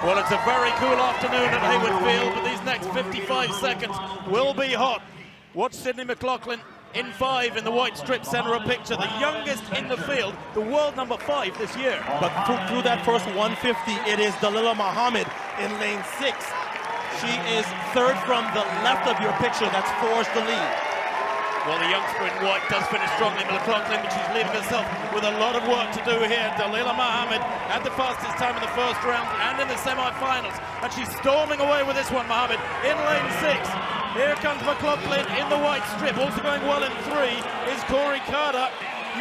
Well, it's a very cool afternoon at Hayward Field, but these next 55 seconds will be hot. Watch Sydney Mclaughlin in 5 in the white strip center of picture, the youngest in the field, the world number 5 this year. But through that first 150, it is Dalilah Muhammad in lane 6. She is third from the left of your picture. That's forged the lead. Well, the youngster in white does finish strongly, Mclaughlin, but she's leaving herself with a lot of work to do here. Dalilah Muhammad had the fastest time in the first round and in the semi-finals, and she's storming away with this one, Muhammad, in lane 6. Here comes Mclaughlin in the white strip. Also going well in 3 is Corey Carter,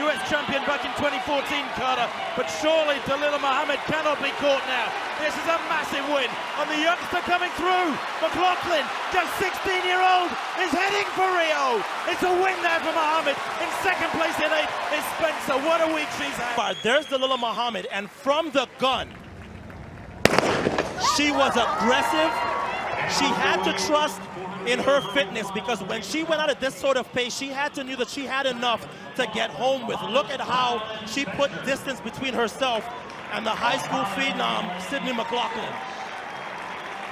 US champion back in 2014, Carter. But surely Dalilah Muhammad cannot be caught now. This is a massive win, and the youngster coming through. Mclaughlin, just 16-year-old, is heading for Rio. It's a win there for Muhammad. In second place in 8 is Spencer. What a week she's had. There's Dalilah Muhammad, and from the gun, she was aggressive. She had to trust in her fitness, because when she went out at this sort of pace, she had to know that she had enough to get home with. Look at how she put distance between herself and the high school phenom, Sydney Mclaughlin.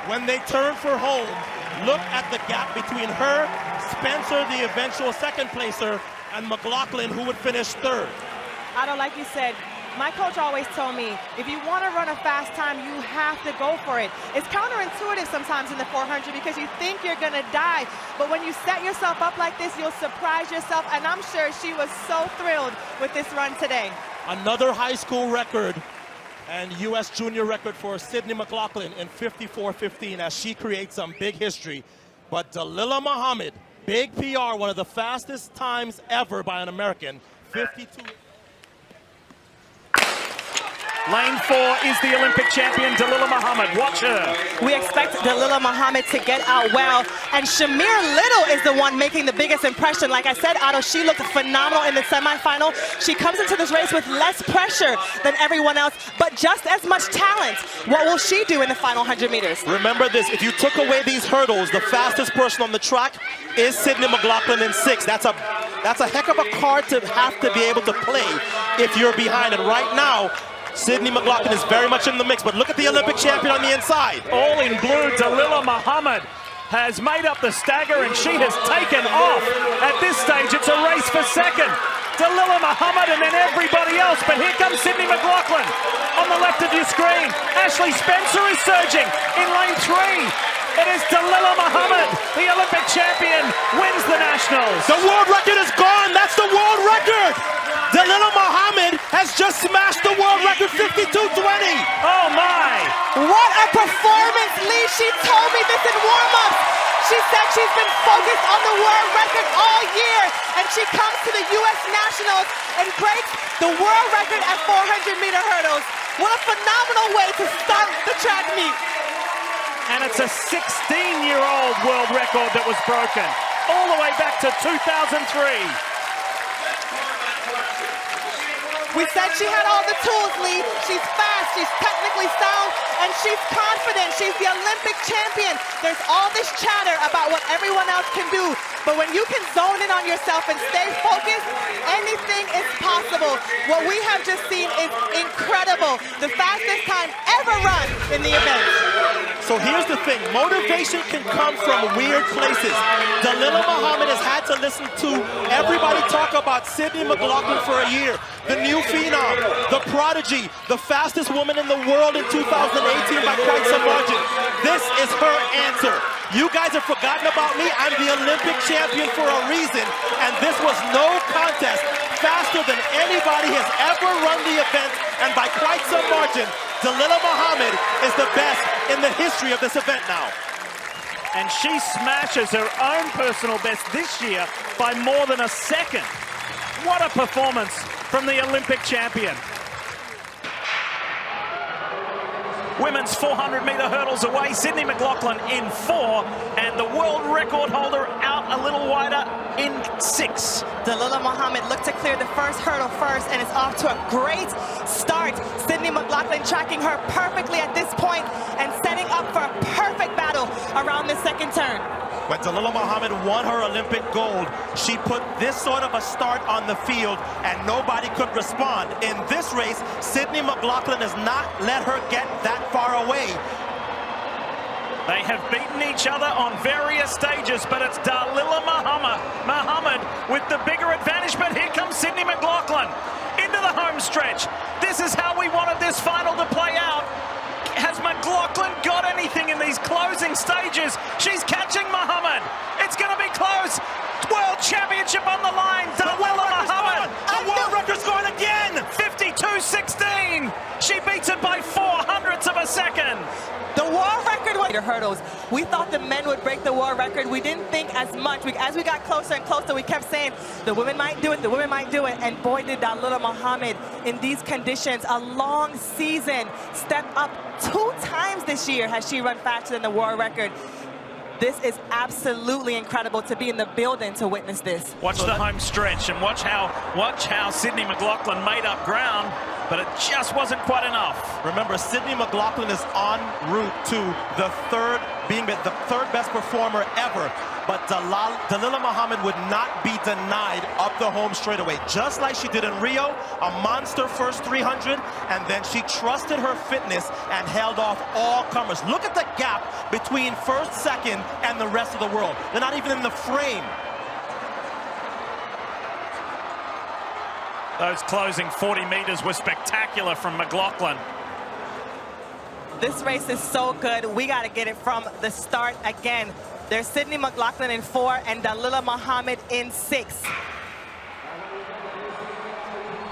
When they turned for home, look at the gap between her, Spencer, the eventual second placer, and Mclaughlin, who would finish third. Otto, like you said, my coach always told me, if you want to run a fast time, you have to go for it. It's counterintuitive sometimes in the 400 because you think you're going to die. But when you set yourself up like this, you'll surprise yourself. And I'm sure she was so thrilled with this run today. Another high school record and U.S. junior record for Sydney Mclaughlin in 54:15 as she creates some big history. But Dalilah Muhammad, big PR, one of the fastest times ever by an American, 52. Lane 4 is the Olympic champion, Dalilah Muhammad. Watch her. We expect Dalilah Muhammad to get out well. And Shamir Little is the one making the biggest impression. Like I said, Otto, she looked phenomenal in the semifinal. She comes into this race with less pressure than everyone else, but just as much talent. What will she do in the final 100 meters? Remember this, if you took away these hurdles, the fastest person on the track is Sydney Mclaughlin in 6. That's a heck of a card to have to be able to play if you're behind. And right now, Sydney Mclaughlin is very much in the mix, but look at the Olympic champion on the inside. All in blue, Dalilah Muhammad has made up the stagger, and she has taken off. At this stage, it's a race for second. Dalilah Muhammad and then everybody else, but here comes Sydney Mclaughlin on the left of your screen. Ashley Spencer is surging in lane 3. It is Dalilah Muhammad, the Olympic champion, wins the Nationals. The world record is gone. That's the world record. Dalilah Muhammad has just smashed the world record, 52:20. Oh my! What a performance, Lee. She told me this in warm-ups. She said she's been focused on the world record all year, and she comes to the U.S. Nationals and breaks the world record at 400-meter hurdles. What a phenomenal way to start the track meet. And it's a 16-year-old world record that was broken, all the way back to 2003. We said she had all the tools, Lee. She's fast, she's technically sound, and she's confident. She's the Olympic champion. There's all this chatter about what everyone else can do, but when you can zone in on yourself and stay focused, anything is possible. What we have just seen is incredible. The fastest time ever run in the event. So here's the thing, motivation can come from weird places. Dalilah Muhammad has had to listen to everybody talk about Sydney Mclaughlin for a year. The new phenom, the prodigy, the fastest woman in the world in 2018 by quite some margin. This is her answer. You guys have forgotten about me. I'm the Olympic champion for a reason, and this was no contest. Faster than anybody has ever run the event, and by quite some margin, Dalilah Muhammad is the best in the history of this event now. And she smashes her own personal best this year by more than a second. What a performance from the Olympic champion. Women's 400-meter hurdles away, Sydney Mclaughlin in 4, and the world record holder out a little wider in 6. Dalilah Muhammad looked to clear the first hurdle first, and is off to a great start. Sydney Mclaughlin tracking her perfectly at this point and setting up for a perfect battle around the second turn. When Dalilah Muhammad won her Olympic gold, she put this sort of a start on the field, and nobody could respond. In this race, Sydney Mclaughlin has not let her get that far away. They have beaten each other on various stages, but it's Dalilah Muhammad with the bigger advantage. But here comes Sydney Mclaughlin into the home stretch. This is how we wanted this final to play out. Has Mclaughlin got anything in these closing stages? She's catching Muhammad. It's going to be close. World Championship on the line. Dalilah Muhammad. The world record's going again. 52.16. She beats it by 0.04 of a second. The world record was hurdles. We thought the men would break the world record. We didn't think as much. As we got closer and closer, we kept saying, the women might do it, the women might do it. And boy, did Dalilah Muhammad in these conditions, a long season, step up 2 times this year has she run faster than the world record. This is absolutely incredible to be in the building to witness this. Watch the home stretch and watch how Sydney Mclaughlin made up ground, but it just wasn't quite enough. Remember, Sydney Mclaughlin is en route to being the third best performer ever. But Dalilah Muhammad would not be denied up the home straightaway. Just like she did in Rio, a monster first 300, and then she trusted her fitness and held off all comers. Look at the gap between first, second, and the rest of the world. They're not even in the frame. Those closing 40 meters were spectacular from Mclaughlin. This race is so good. We got to get it from the start again. There's Sydney Mclaughlin in 4 and Dalilah Muhammad in 6.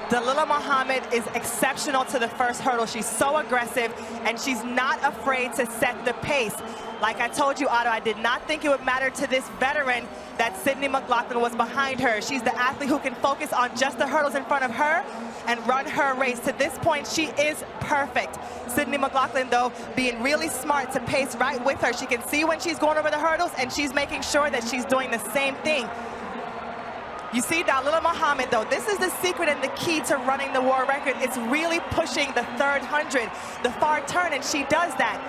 Dalilah Muhammad is exceptional to the first hurdle. She's so aggressive, and she's not afraid to set the pace. Like I told you, Otto, I did not think it would matter to this veteran that Sydney Mclaughlin was behind her. She's the athlete who can focus on just the hurdles in front of her and run her race. To this point, she is perfect. Sydney Mclaughlin, though, being really smart to pace right with her. She can see when she's going over the hurdles, and she's making sure that she's doing the same thing. You see Dalilah Muhammad, though, this is the secret and the key to running the world record. It's really pushing the third 100, the far turn, and she does that.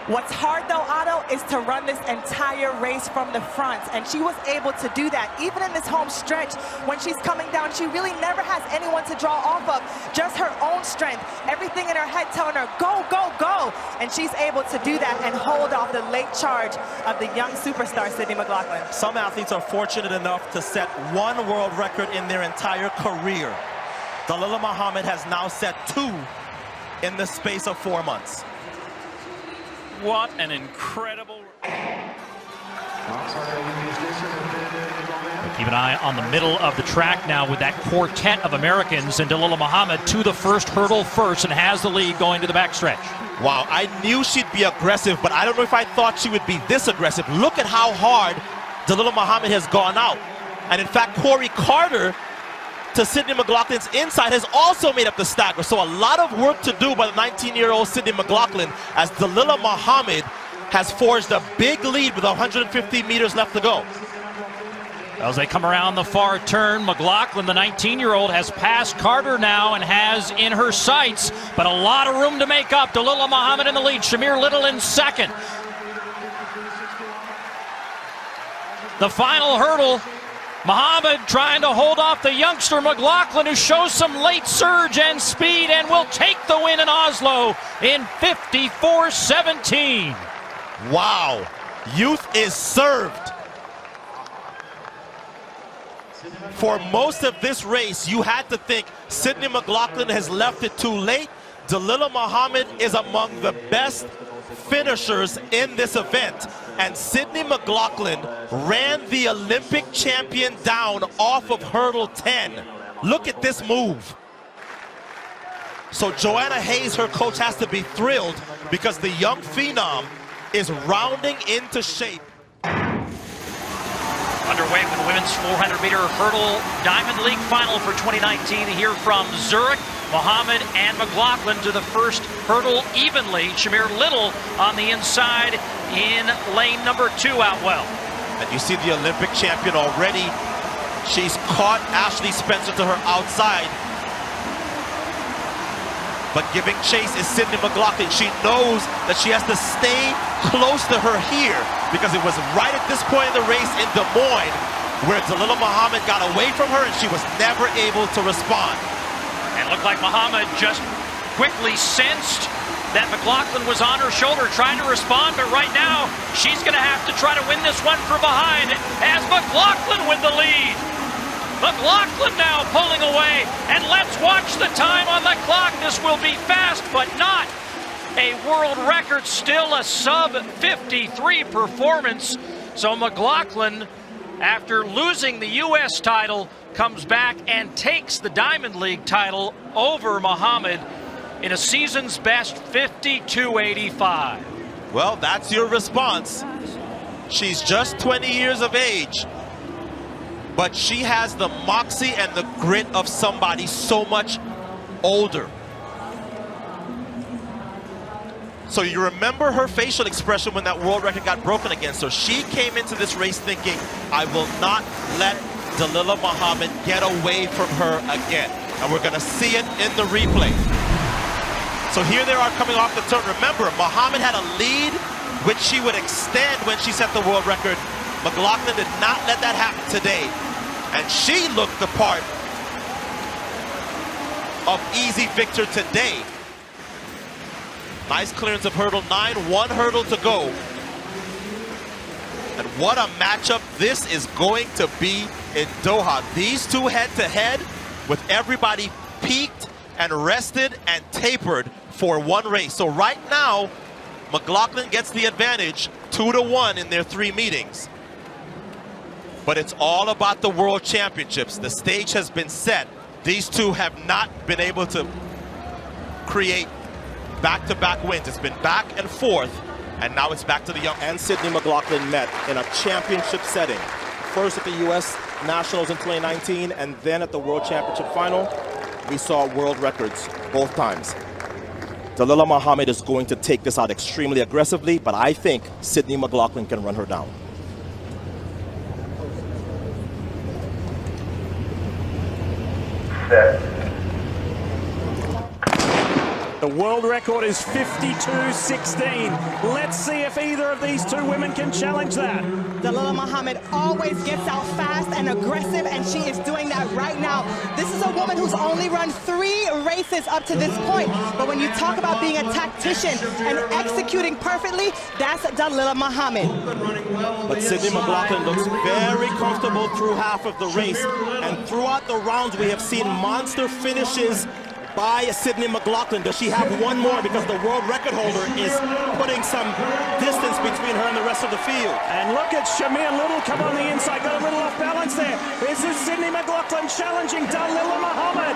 What's hard, though, Otto, is to run this entire race from the front, and she was able to do that. Even in this home stretch, when she's coming down, she really never has anyone to draw off of, just her own strength, everything in her head telling her, go, go, go, and she's able to do that and hold off the late charge of the young superstar, Sydney Mclaughlin. Some athletes are fortunate enough to set 1 world record in their entire career. Dalilah Muhammad has now set 2 in the space of 4 months. What an incredible... Keep an eye on the middle of the track now with that quartet of Americans, and Dalilah Muhammad to the first hurdle first and has the lead going to the backstretch. Wow, I knew she'd be aggressive, but I don't know if I thought she would be this aggressive. Look at how hard Dalilah Muhammad has gone out. And in fact, Corey Carter to Sydney Mclaughlin's inside has also made up the stagger. So a lot of work to do by the 19-year-old Sydney Mclaughlin, as Dalilah Muhammad has forged a big lead with 150 meters left to go. As they come around the far turn, Mclaughlin, the 19-year-old, has passed Carter now and has in her sights, but a lot of room to make up. Dalilah Muhammad in the lead, Shamir Little in second. The final hurdle, Muhammad trying to hold off the youngster Mclaughlin, who shows some late surge and speed and will take the win in Oslo in 54.17. Wow, youth is served. For most of this race, you had to think Sydney Mclaughlin has left it too late. Dalilah Muhammad is among the best finishers in this event. And Sydney Mclaughlin ran the Olympic champion down off of hurdle 10. Look at this move. So Joanna Hayes, her coach, has to be thrilled because the young phenom is rounding into shape. Underway with the women's 400-meter hurdle Diamond League final for 2019 here from Zurich. Muhammad and Mclaughlin to the first hurdle evenly. Shamir Little on the inside in lane number 2 out well. And you see the Olympic champion already. She's caught Ashley Spencer to her outside. But giving chase is Sydney Mclaughlin. She knows that she has to stay close to her here because it was right at this point in the race in Des Moines where Dalilah Muhammad got away from her and she was never able to respond. And looked like Muhammad just quickly sensed that Mclaughlin was on her shoulder trying to respond, but right now she's going to have to try to win this one from behind as Mclaughlin with the lead. Mclaughlin now pulling away, and let's watch the time on the clock. This will be fast, but not a world record, still a sub-53 performance. So Mclaughlin, after losing the U.S. title, comes back and takes the Diamond League title over Muhammad in a season's best 52.85. Well, that's your response. She's just 20 years of age, but she has the moxie and the grit of somebody so much older. So you remember her facial expression when that world record got broken against her. She came into this race thinking, I will not let Dalilah Muhammad get away from her again. And we're gonna see it in the replay. So here they are coming off the turn. Remember, Muhammad had a lead, which she would extend when she set the world record. Mclaughlin did not let that happen today. And she looked the part of easy victor today. Nice clearance of hurdle 9, 1 hurdle to go. And what a matchup this is going to be in Doha. These two head-to-head with everybody peaked and rested and tapered for one race. So right now, Mclaughlin gets the advantage 2-1 in their 3 meetings. But it's all about the World Championships. The stage has been set. These two have not been able to create back-to-back wins. It's been back and forth, and now it's back to the young. And Sydney Mclaughlin met in a championship setting. First at the U.S. Nationals in 2019, and then at the World Championship Final. We saw world records both times. Dalilah Muhammad is going to take this out extremely aggressively, but I think Sydney Mclaughlin can run her down. The world record is 52.16. Let's see if either of these two women can challenge that. Dalilah Muhammad always gets out fast and aggressive, and she is doing that right now. This is a woman who's only run 3 races up to this point. But when you talk about being a tactician and executing perfectly, that's Dalilah Muhammad. But Sydney Mclaughlin looks very comfortable through half of the race. And throughout the rounds, we have seen monster finishes by Sydney Mclaughlin. Does she have one more? Because the world record holder is putting some distance between her and the rest of the field. And look at Shamir Little come on the inside, got a little off balance there. This is Sydney Mclaughlin challenging Dalilah Muhammad.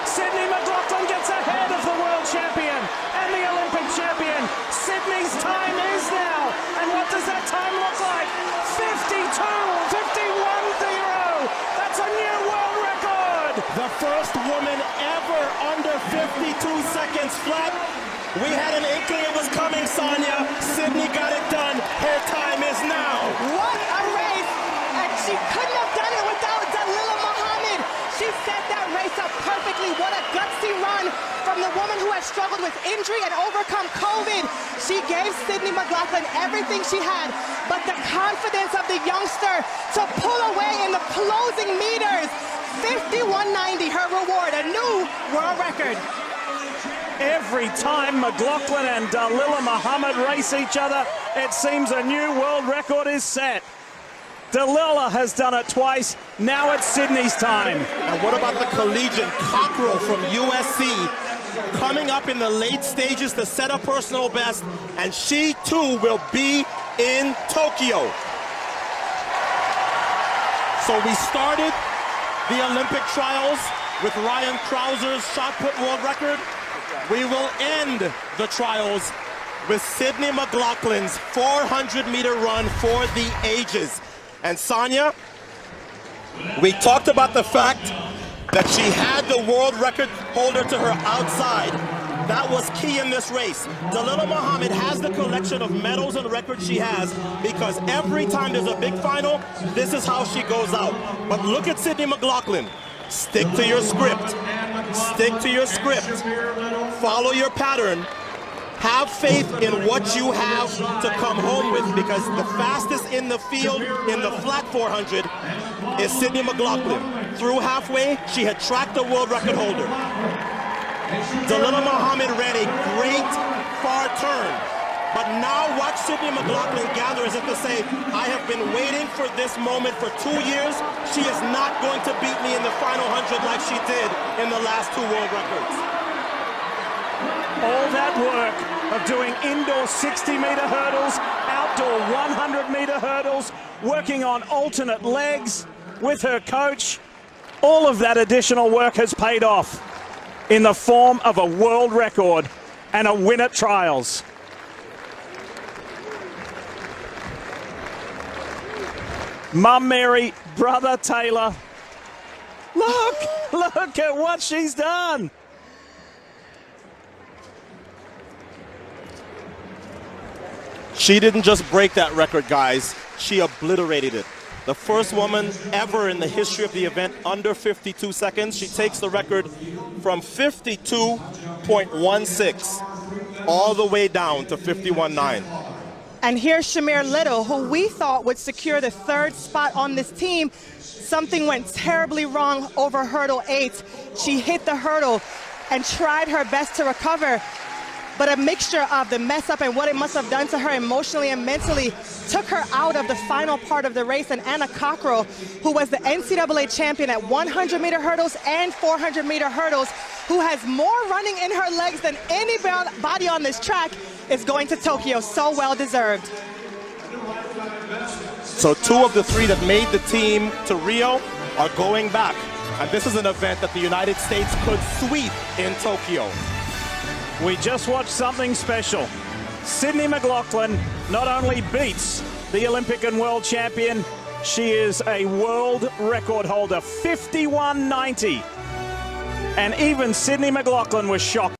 Sydney Mclaughlin gets ahead of the world champion and the Olympic champion. Sydney's time is now. And what does that time look like? 51.0. That's a new world record. The first woman ever under 52 seconds flat. We had an inkling it was coming, Sonia. Sydney got it done. Her time is now. What a race! And she couldn't have done it without Dalilah Muhammad. She set that race up perfectly. What a gutsy run from the woman who has struggled with injury and overcome COVID. She gave Sydney Mclaughlin everything she had, but the confidence of the youngster to pull away in the closing meters. 51.90, her reward, a new world record. Every time Mclaughlin and Dalilah Muhammad race each other, it seems a new world record is set. Dalilah has done it twice, now it's Sydney's time. And what about the collegian Cockrell from USC coming up in the late stages to set a personal best, and she too will be in Tokyo. So we started the Olympic trials with Ryan Krauser's shot put world record. We will end the trials with Sydney Mclaughlin's 400-meter run for the ages. And Sonia, we talked about the fact that she had the world record holder to her outside, That was key in this race. Dalilah Muhammad has the collection of medals and records she has because every time there's a big final, this is how she goes out. But look at Sydney Mclaughlin. Stick to your script. Stick to your script. Follow your pattern. Have faith in what you have to come home with, because the fastest in the field in the flat 400 is Sydney Mclaughlin. Through halfway, she had tracked the world record holder. Dalilah Muhammad ran a great far turn, but now watch Sydney Mclaughlin gather as if to say, I have been waiting for this moment for 2 years. She is not going to beat me in the final 100 like she did in the last 2 world records. All that work of doing indoor 60-meter hurdles, outdoor 100-meter hurdles, working on alternate legs with her coach, all of that additional work has paid off in the form of a world record and a win at trials. Mum Mary, brother Taylor, look at what she's done. She didn't just break that record, guys. She obliterated it. The first woman ever in the history of the event under 52 seconds. She takes the record from 52.16 all the way down to 51.9. And here's Shamir Little, who we thought would secure the 3rd spot on this team. Something went terribly wrong over hurdle 8. She hit the hurdle and tried her best to recover, but a mixture of the mess up and what it must have done to her emotionally and mentally took her out of the final part of the race. And Anna Cockrell, who was the NCAA champion at 100-meter hurdles and 400-meter hurdles, who has more running in her legs than anybody on this track, is going to Tokyo. So well deserved. So 2 of the 3 that made the team to Rio are going back. And this is an event that the United States could sweep in Tokyo. We just watched something special. Sydney Mclaughlin not only beats the Olympic and world champion, she is a world record holder, 51.90. And even Sydney Mclaughlin was shocked.